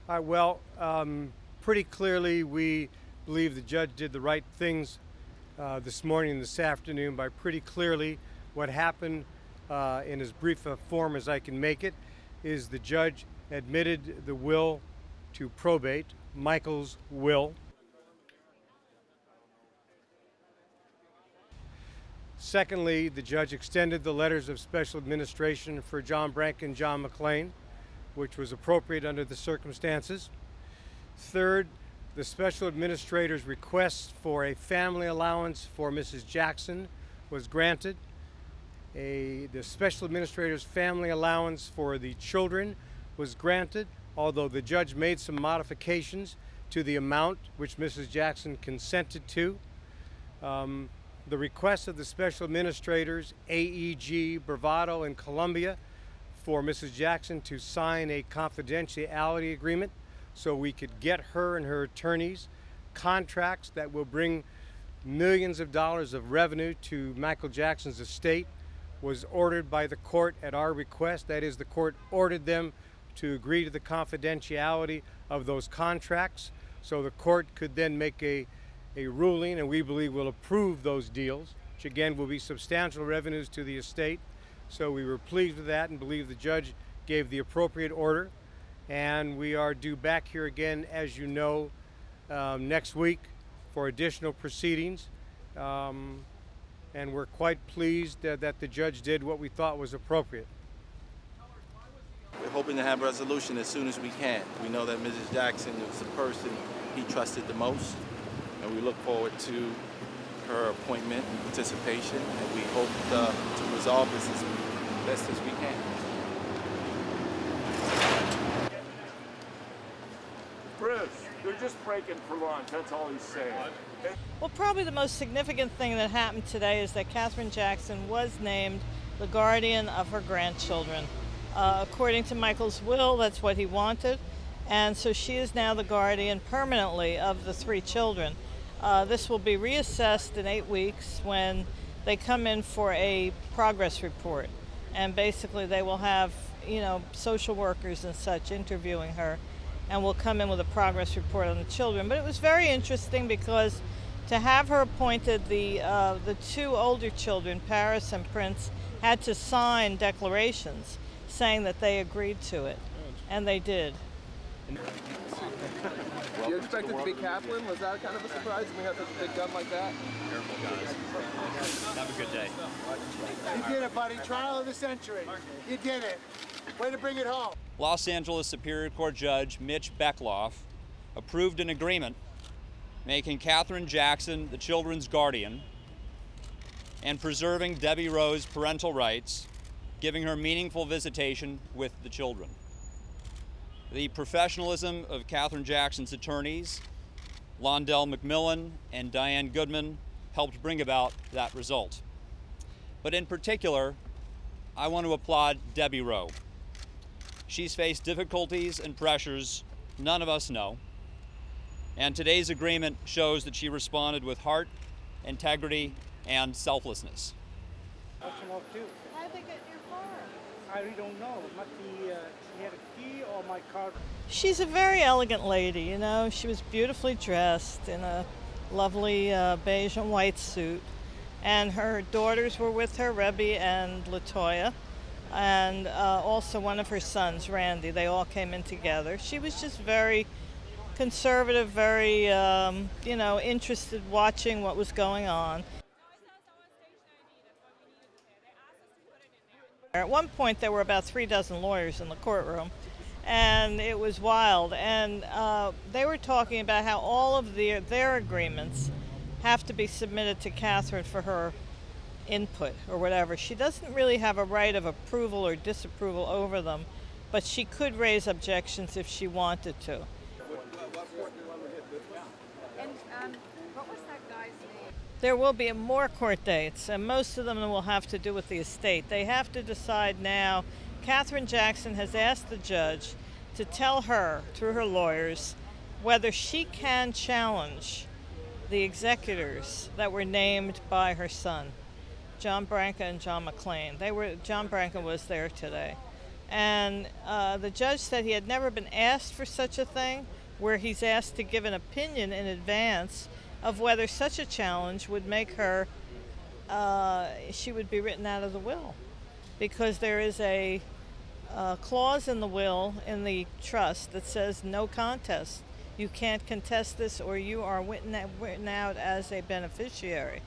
Pretty clearly we believe the judge did the right things this morning and this afternoon by pretty clearly what happened in as brief a form as I can make it is the judge admitted the will to probate, Michael's will. Secondly, the judge extended the letters of special administration for John Branca and John McClain, which was appropriate under the circumstances. Third, the special administrator's request for a family allowance for Mrs. Jackson was granted. The special administrator's family allowance for the children was granted, although the judge made some modifications to the amount which Mrs. Jackson consented to. The request of the special administrators, AEG, Bravado and Columbia, for Mrs. Jackson to sign a confidentiality agreement so we could get her and her attorneys contracts that will bring millions of dollars of revenue to Michael Jackson's estate was ordered by the court at our request. That is, the court ordered them to agree to the confidentiality of those contracts so the court could then make a ruling, and we believe will approve those deals, which again will be substantial revenues to the estate. So we were pleased with that and believe the judge gave the appropriate order. And we are due back here again, as you know, next week for additional proceedings. And we're quite pleased that the judge did what we thought was appropriate. We're hoping to have a resolution as soon as we can. We know that Mrs. Jackson was the person he trusted the most, and we look forward to her appointment and participation, and we hope to resolve this as best as we can. Bruce, they're just breaking for lunch, that's all he's saying. Well, probably the most significant thing that happened today is that Catherine Jackson was named the guardian of her grandchildren. According to Michael's will, that's what he wanted, and so she is now the guardian permanently of the 3 children. This will be reassessed in 8 weeks when they come in for a progress report, and basically they will have, social workers and such interviewing her, and will come in with a progress report on the children. But it was very interesting because to have her appointed, the 2 older children, Paris and Prince, had to sign declarations saying that they agreed to it, and they did. You expected to be Kaplan? Was that kind of a surprise when we had such a big gun like that? Careful, guys. Have a good day. You did it, buddy. Trial of the century. You did it. Way to bring it home. Los Angeles Superior Court Judge Mitch Beckloff approved an agreement making Catherine Jackson the children's guardian and preserving Debbie Rowe's parental rights, giving her meaningful visitation with the children. The professionalism of Catherine Jackson's attorneys, Londell McMillan and Diane Goodman, helped bring about that result. But in particular, I want to applaud Debbie Rowe. She's faced difficulties and pressures none of us know, and today's agreement shows that she responded with heart, integrity, and selflessness. How did they get in your car? I really don't know. She had a key or my car. She's a very elegant lady, She was beautifully dressed in a lovely beige and white suit. And her daughters were with her, Rebbe and LaToya. And also one of her sons, Randy. They all came in together. She was just very conservative, very, interested watching what was going on. At one point, there were about 3 dozen lawyers in the courtroom, and it was wild. And they were talking about how all of their agreements have to be submitted to Catherine for her input or whatever. She doesn't really have a right of approval or disapproval over them, but she could raise objections if she wanted to. And what was that guy's name? There will be more court dates, and most of them will have to do with the estate. They have to decide now. Catherine Jackson has asked the judge to tell her, through her lawyers, whether she can challenge the executors that were named by her son, John Branca and John McClain. John Branca was there today. And the judge said he had never been asked for such a thing, where he's asked to give an opinion in advance of whether such a challenge would make her, she would be written out of the will. Because there is a clause in the will, in the trust, that says no contest. You can't contest this, or you are written out as a beneficiary.